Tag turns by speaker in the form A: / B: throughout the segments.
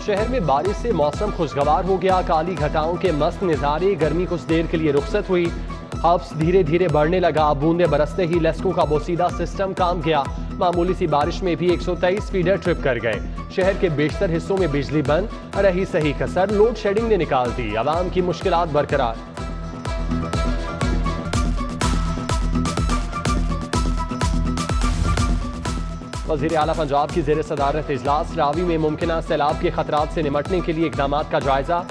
A: शहर में बारिश से मौसम खुशगवार हो गया। काली घटाओं के मस्त नज़ारे, गर्मी कुछ देर के लिए रुखसत हुई। हब्स धीरे धीरे बढ़ने लगा। बूंदे बरसते ही लेस्को का बोसीदा सिस्टम काम गया। मामूली सी बारिश में भी 123 फीडर ट्रिप कर गए। शहर के बेशतर हिस्सों में बिजली बंद रही। सही कसर लोड शेडिंग ने निकाल दी। आवाम की मुश्किलात बरकरार। वज़ीर आला पंजाब की ज़ेर सदारत इजलास। रावी में मुमकिन सैलाब के खतरात से निमटने के लिए इकदाम का जायजा।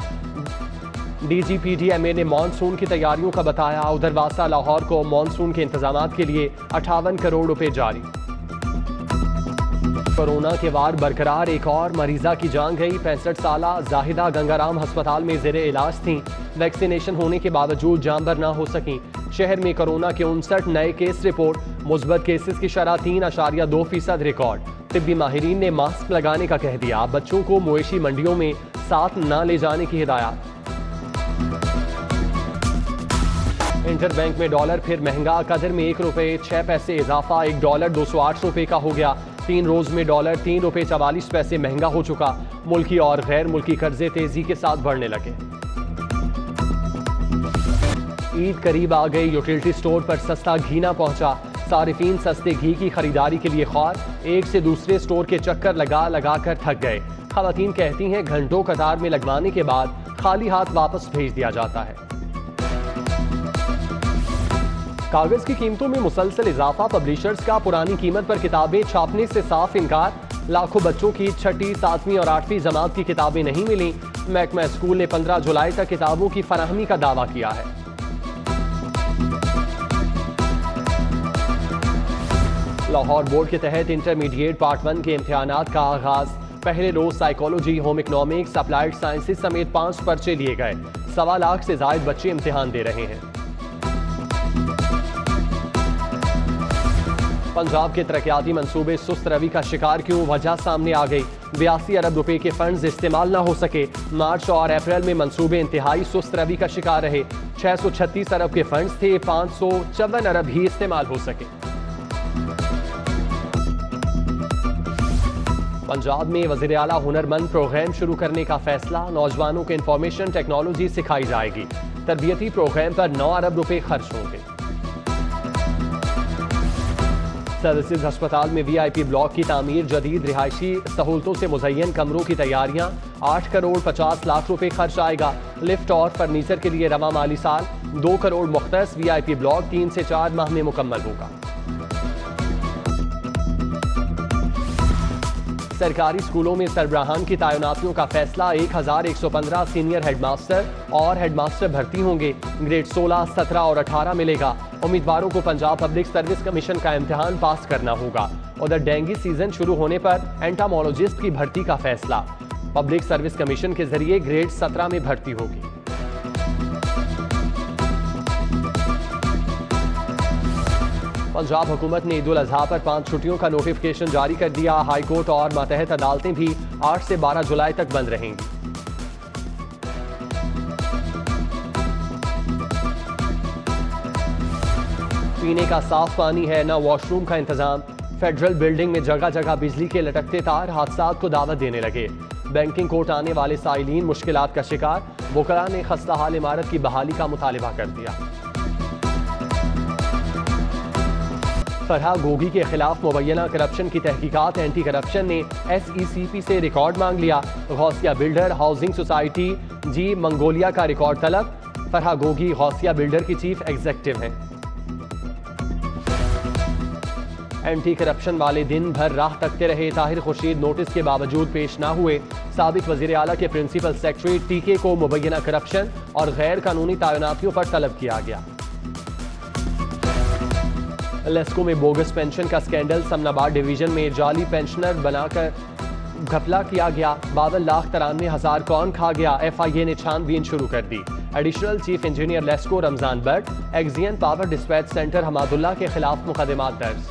A: DGPDMA ने मानसून की तैयारियों का बताया। उधर वासा लाहौर को मानसून के इंतजाम के लिए 58 करोड़ रुपए जारी। कोरोना के वार बरकरार, एक और मरीजा की जान गई। 65 साला जाहिदा गंगाराम अस्पताल में ज़ेरे इलाज थी। वैक्सीनेशन होने के बावजूद जानबर ना हो सकी। शहर में कोरोना के 59 नए केस रिपोर्ट। मुस्बत केसेस की शरह 3.2% रिकॉर्ड। तिब्बी माहिरीन ने मास्क लगाने का कह दिया। बच्चों को मवेशी मंडियों में साथ न ले जाने की हिदायत। इंटर बैंक में डॉलर फिर महंगा। कदर में 1 रुपए 6 पैसे इजाफा। 1 डॉलर 208 रुपए का हो गया। 3 रोज में डॉलर 3 रुपए 44 पैसे महंगा हो चुका। मुल्की और गैर मुल्की कर्जे तेजी के साथ बढ़ने लगे। ईद करीब आ गई। यूटिलिटी स्टोर पर सस्ता घी ना पहुंचा। सारिफीन सस्ते घी की खरीदारी के लिए ख्वार। एक से दूसरे स्टोर के चक्कर लगा लगा कर थक गए। खवातीन कहती हैं घंटों कतार में लगवाने के बाद खाली हाथ वापस भेज दिया जाता है। कागज की कीमतों में मुसलसल इजाफा। पब्लिशर्स का पुरानी कीमत पर किताबें छापने से साफ इनकार। लाखों बच्चों की 6ठी, 7वीं और 8वीं जमात की किताबें नहीं मिली। महकमा स्कूल ने 15 जुलाई तक किताबों की फराहमी का दावा किया है। लाहौर बोर्ड के तहत इंटरमीडिएट पार्ट 1 के इम्तिहानात का आगाज। पहले रोज psychology, home economics, applied sciences समेत 5 पर्चे लिए गए। 1.25 लाख से ज्यादा बच्चे इम्तिहान दे रहे हैं। पंजाब के तरक्याती मंसूबे सुस्त रवि का शिकार क्यों? वजह सामने आ गई। 82 अरब रुपए के फंड्स इस्तेमाल न हो सके। मार्च और अप्रैल में मंसूबे इंतहाई सुस्त रवि का शिकार रहे। 636 अरब के फंड्स थे, 554 अरब ही इस्तेमाल हो सके। पंजाब में वज़ीर आला हुनरमंद प्रोग्राम शुरू करने का फैसला। नौजवानों को इंफॉर्मेशन टेक्नोलॉजी सिखाई जाएगी। तरबियती प्रोग्राम पर 9 अरब रुपए खर्च होंगे। सर्विसेज अस्पताल में VIP ब्लॉक की तामीर। जदीद रिहायशी सहूलतों से मुज़य्यन कमरों की तैयारियां। 8 करोड़ 50 लाख रुपए खर्च आएगा। लिफ्ट और फर्नीचर के लिए रवा माली साल 2 करोड़ मुख्तस। VIP ब्लॉक 3 से 4 माह में मुकम्मल होगा। सरकारी स्कूलों में सरबराहान की तैनातियों का फैसला। 1115 सीनियर हेडमास्टर और हेडमास्टर भर्ती होंगे। ग्रेड 16, 17 और 18 मिलेगा। उम्मीदवारों को पंजाब पब्लिक सर्विस कमीशन का इम्तिहान पास करना होगा। उधर डेंगू सीजन शुरू होने पर एंटामोलॉजिस्ट की भर्ती का फैसला। पब्लिक सर्विस कमीशन के जरिए ग्रेड 17 में भर्ती होगी। पंजाब हुकूमत ने ईद उल अजहा पर 5 छुट्टियों का नोटिफिकेशन जारी कर दिया। हाई कोर्ट और मातहत अदालतें भी 8 से 12 जुलाई तक बंद रहेंगी। पीने का साफ पानी है, न वॉशरूम का इंतजाम। फेडरल बिल्डिंग में जगह जगह बिजली के लटकते तार हादसात को दावत देने लगे। बैंकिंग कोर्ट आने वाले साइलीन मुश्किलात का शिकार। वकला ने खस्ता हाल इमारत की बहाली का मुतालिबा कर दिया। फरहा गोगी के खिलाफ मुबैना करप्शन की तहकीकात। एंटी करप्शन ने SECP से रिकॉर्ड मांग लिया। गौसिया बिल्डर हाउसिंग सोसाइटी जी मंगोलिया का रिकॉर्ड तलब। फरहा गोगी गौसिया बिल्डर की चीफ एग्जीक्यूटिव हैं। एंटी करप्शन वाले दिन भर राह तकते रहे। ताहिर खुर्शीद नोटिस के बावजूद पेश न हुए। साबिक वजीर आला के प्रिंसिपल सेक्रेटरी TK को मुबैना करप्शन और गैर कानूनी तैनातियों पर तलब किया गया। लेस्को में बोगस पेंशन का स्कैंडल। समनाबाद डिवीजन में जाली पेंशनर बनाकर घपला किया गया। 52,93,000 कौन खा गया? FIA ने छानबीन शुरू कर दी। Additional chief engineer LESCO Ramzan Butt, XEN power dispatch centre Hamadullah के खिलाफ मुकदमात दर्ज।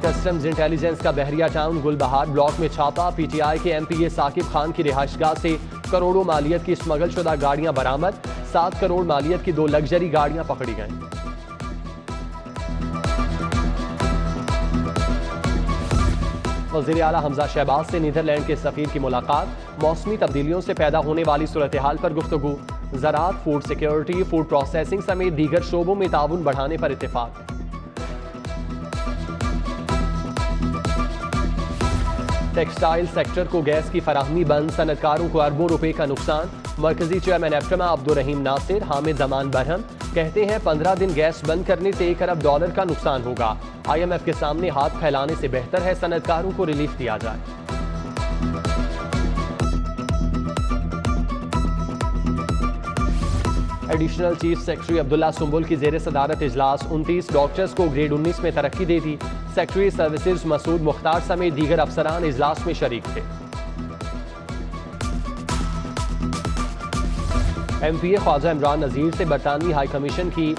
A: कस्टम्स इंटेलिजेंस का बहरिया टाउन गुलबहार ब्लॉक में छापा। PTI के MPA साकिब खान की रिहाइशगाह से करोड़ों मालियत की स्मगल शुदा गाड़ियां बरामद। 7 करोड़ मालियत की 2 लग्जरी गाड़ियां पकड़ी गईं। वज़ीर आला हमजा शहबाज से नीदरलैंड के सफ़ीर की मुलाकात, मौसमी तब्दीलियों से पैदा होने वाली सूरत हाल पर गुफ्तगू, ज़राअत, फूड सिक्योरिटी, फूड प्रोसेसिंग समेत दीगर शोबों में ताउन बढ़ाने पर इत्तेफाक। टेक्सटाइल सेक्टर को गैस की फराहमी बंद, सनतकारों को अरबों रुपए का नुकसान। मरकजी चेयरमैन एप्टमा अब्दुर्रहीम नासिर, हामिद जमान बरहम कहते हैं 15 दिन गैस बंद करने से $1 अरब का नुकसान होगा। IMF के सामने हाथ फैलाने से बेहतर है सनतकारों को रिलीफ दिया जाए। Additional chief secretary Abdullah Sumbul की जेर सदारत इजलास, 29 डॉक्टर्स को ग्रेड 19 में तरक्की दे दी। सेक्रेटरी सर्विसेज मसूद मुख्तार समेत दीगर अफसरान इजलास में शरीक थे। MPA ख्वाजा इमरान नज़ीर से बरतानवी हाई कमीशन की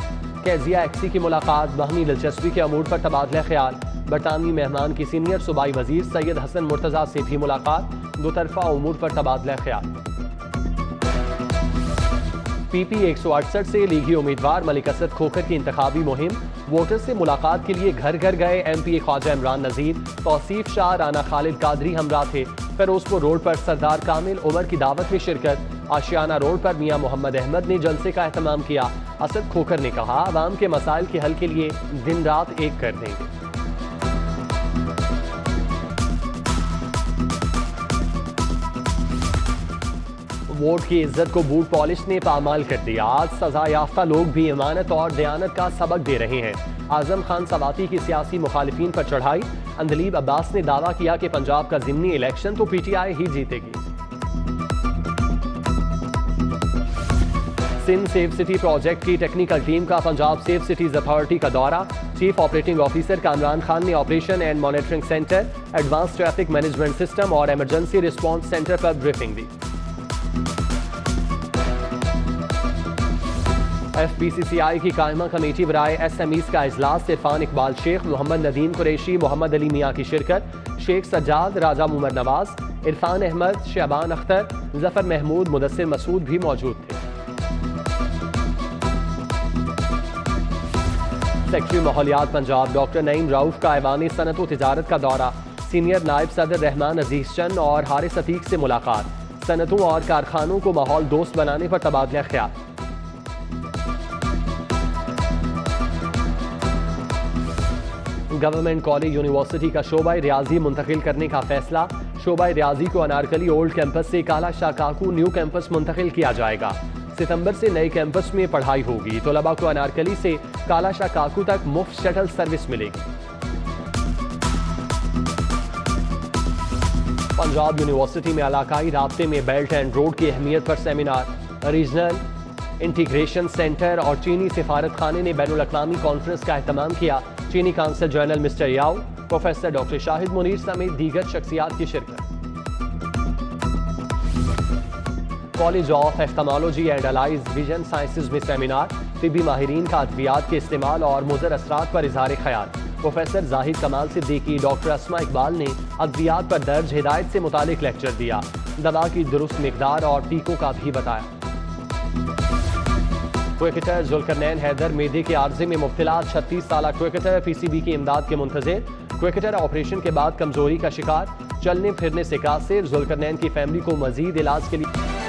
A: केजिया एक्सी की मुलाकात, बाहमी दिलचस्पी के अमूर पर तबादला ख्याल। बरतानवी मेहमान की सीनियर सूबाई वजीर सैयद हसन मुर्तज़ा से भी मुलाकात, दो तरफा अमूर पर तबादला ख्याल। PP 168 से लीगी उम्मीदवार मलिक असद खोखर की इंतखाबी मुहिम, वोटर से मुलाकात के लिए घर घर गए MPA ख्वाजा इमरान नज़ीर, तौसीफ शाह, राना खालिद कादरी हमरा थे। फिरोजपुर रोड पर सरदार कामिल उमर की दावत में शिरकत। आशियाना रोड पर मियां मोहम्मद अहमद ने जलसे का एहतमाम किया। असद खोखर ने कहा, आवाम के मसाइल के हल के लिए दिन रात एक कर देंगे। वोट की इज्जत को बूट पॉलिश ने पामाल कर दिया। आज सजा याफ्ता लोग भी इमानत और दयानत का सबक दे रहे हैं। आजम खान सवाती की सियासी मुखालिफिन पर चढ़ाई। अंदलीब अब्बास ने दावा किया कि पंजाब का ज़िमनी इलेक्शन तो PTI ही जीतेगी। सिंध सेफ सिटी प्रोजेक्ट की टेक्निकल टीम का पंजाब सेफ सिटीज अथॉरिटी का दौरा। Chief operating officer Kamran Khan ने operation and monitoring centre, advance traffic management system और इमरजेंसी रिस्पॉन्स सेंटर पर ब्रीफिंग दी। FPCCI की कायमा कमेटी बराए SMEs का इजलास, इरफान इकबाल शेख, मोहम्मद नदीम कुरैशी, मोहम्मद अली मियाँ की शिरकत। शेख सज्जाद, राजा उमर नवाज, इरफान अहमद, शहबान अख्तर, जफर महमूद, मुदस्सिर मसूद भी मौजूद थे। सेक्रेटरी माहौलियात पंजाब डॉक्टर नईम रऊफ का ऐवान सनत व तिजारत का दौरा। सीनियर नायब सदर रहमान अजीज चंद और हारिस अतीक से मुलाकात। सनतों और कारखानों को माहौल दोस्त बनाने पर तबादला ख्याल। गवर्नमेंट कॉलेज यूनिवर्सिटी का शोबा रियाजी मुंतकिल करने का फैसला। शोबा रियाजी को अनारकली ओल्ड कैंपस से काला शाह काकू न्यू कैंपस मुंतकिल किया जाएगा। सितंबर से नए कैंपस में पढ़ाई होगी। तलबा को अनारकली से काला शाह काकू तक मुफ्त शटल सर्विस मिलेगी। पंजाब यूनिवर्सिटी में इलाकाई राब्ते में बेल्ट एंड रोड की अहमियत पर सेमिनार। रीजनल इंटीग्रेशन सेंटर और चीनी सिफारत खाने ने बैनुल अक़वामी कॉन्फ्रेंस का एहतमाम किया। चीनी council general mister Yao, professor doctor Shahid Munir समेत दीगर शख्सियात की शिरकत। College of ophthalmology and allied vision sciences में सेमिनार। तिब्बी माहिरीन का अद्वियात के इस्तेमाल और मुज़र असरात पर इज़हार ख्याल। प्रोफेसर जाहिद कमाल सिद्दीकी, डॉक्टर अस्मा इकबाल ने अद्वियात पर दर्ज हिदायत से मुतालिक लेक्चर दिया। दवा की दुरुस्त मिकदार और टीकों का भी बताया। क्रिकेटर जुल्करनैन हैदर मेदे के आर्जे में मुब्तला। 36 साला क्रिकेटर PCB की इमदाद के मुंतज़िर। क्रिकेटर ऑपरेशन के बाद कमजोरी का शिकार, चलने फिरने से कासिर। जुल्करनैन की फैमिली को मजीद इलाज के लिए